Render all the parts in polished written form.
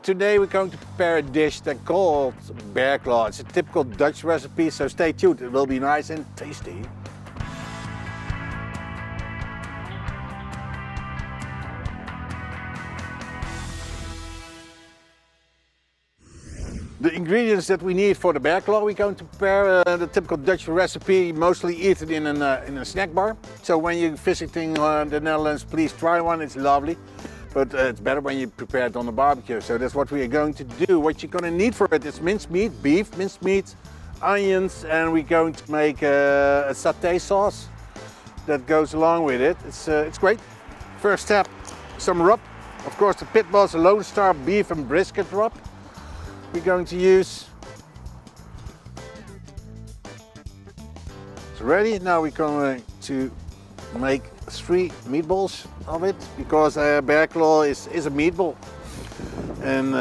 today we're going to prepare a dish that's called BBQ-bearclaw. It's a typical Dutch recipe, so stay tuned. It will be nice and tasty. The ingredients that we need for the BBQ-bearclaw, we're going to prepare the typical Dutch recipe, mostly eaten in a snack bar. So when you're visiting the Netherlands, please try one, it's lovely. But it's better when you prepare it on the barbecue. So that's what we are going to do. What you're going to need for it is minced meat, beef, minced meat, onions, and we're going to make a satay sauce that goes along with it. It's great. First step, some rub. Of course, the Pit Boss Lone Star beef and brisket rub. We're going to use. It's ready. Now we're going to make 3 meatballs of it, because BBQ-bearclaw is a meatball, and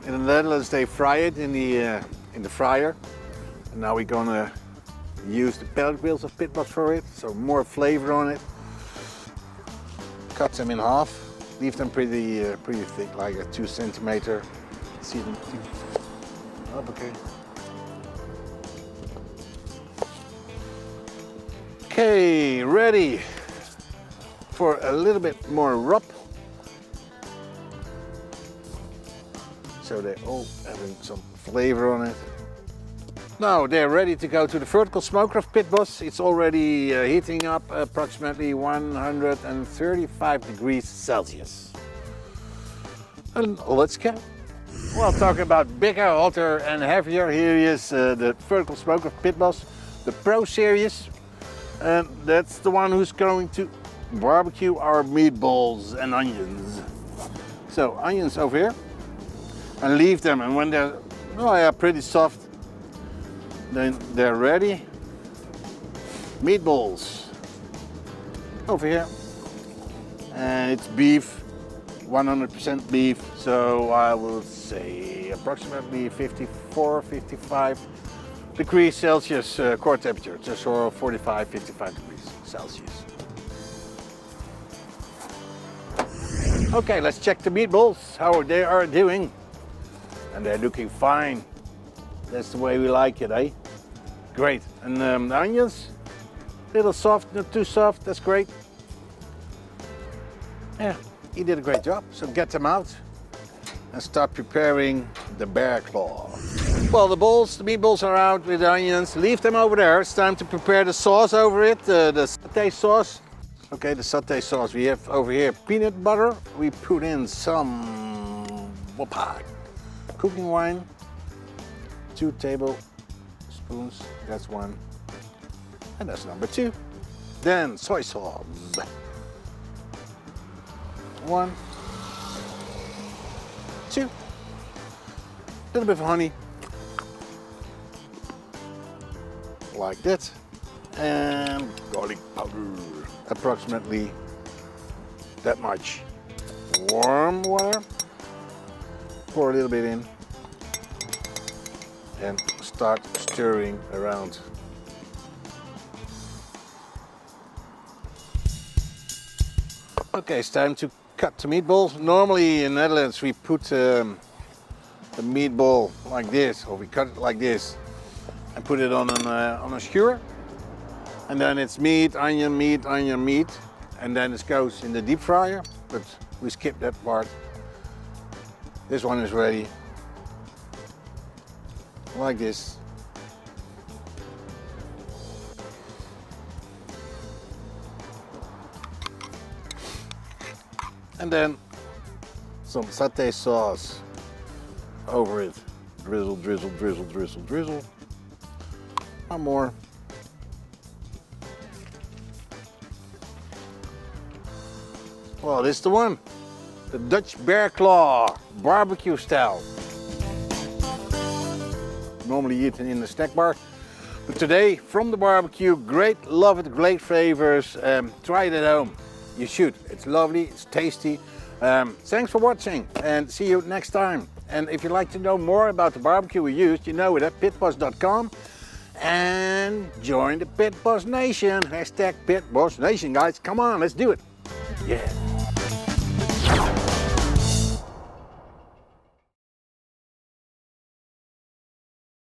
in the Netherlands they fry it in the fryer. And now we're gonna use the pellet grills of Pit Boss for it, so more flavor on it. Cut them in half, leave them pretty thick, like a 2 centimeter. See them up, okay. Okay, ready for a little bit more rub. So they're all having some flavor on it. Now they're ready to go to the vertical smoker of Pit Boss. It's already heating up approximately 135 degrees Celsius. And let's go. Well, talking about bigger, hotter and heavier, here is the vertical smoker of Pit Boss, the Pro Series. And that's the one who's going to barbecue our meatballs and onions. So onions over here, and leave them, and when they're pretty soft, then they're ready. Meatballs over here, and it's beef, 100% beef, so I will say approximately 54-55 degrees Celsius core temperature, just for 45-55 degrees Celsius. Okay, let's check the meatballs, how they are doing. And they're looking fine. That's the way we like it, eh? Great. And the onions, a little soft, not too soft, that's great. Yeah, he did a great job. So get them out and start preparing the BBQ-bearclaw. Well, the meatballs are out with the onions. Leave them over there. It's time to prepare the sauce over it, the satay sauce. Okay, the satay sauce, we have over here peanut butter. We put in some cooking wine, 2 tablespoons, that's 1, and that's number 2. Then soy sauce, 1, 2, a little bit of honey, like that, and garlic powder. Approximately that much. Warm water, pour a little bit in, and start stirring around. Okay, it's time to cut the meatballs. Normally in the Netherlands we put the meatball like this, or we cut it like this, and put it on a skewer. And then it's meat, onion, meat, onion, meat. And then it goes in the deep fryer, but we skip that part. This one is ready. Like this. And then some satay sauce over it. Drizzle, drizzle, drizzle, drizzle, drizzle. One more. Well, this is the one. The Dutch BBQ-bearclaw, barbecue style. Normally eaten in the snack bar. But today, from the barbecue, great, love it, great flavors. Try it at home. You should. It's lovely, it's tasty. Thanks for watching and see you next time. And if you'd like to know more about the barbecue we used, you know it at pitboss.com. And join the Pit Boss Nation. #PitBossNation, guys. Come on, let's do it. Yeah.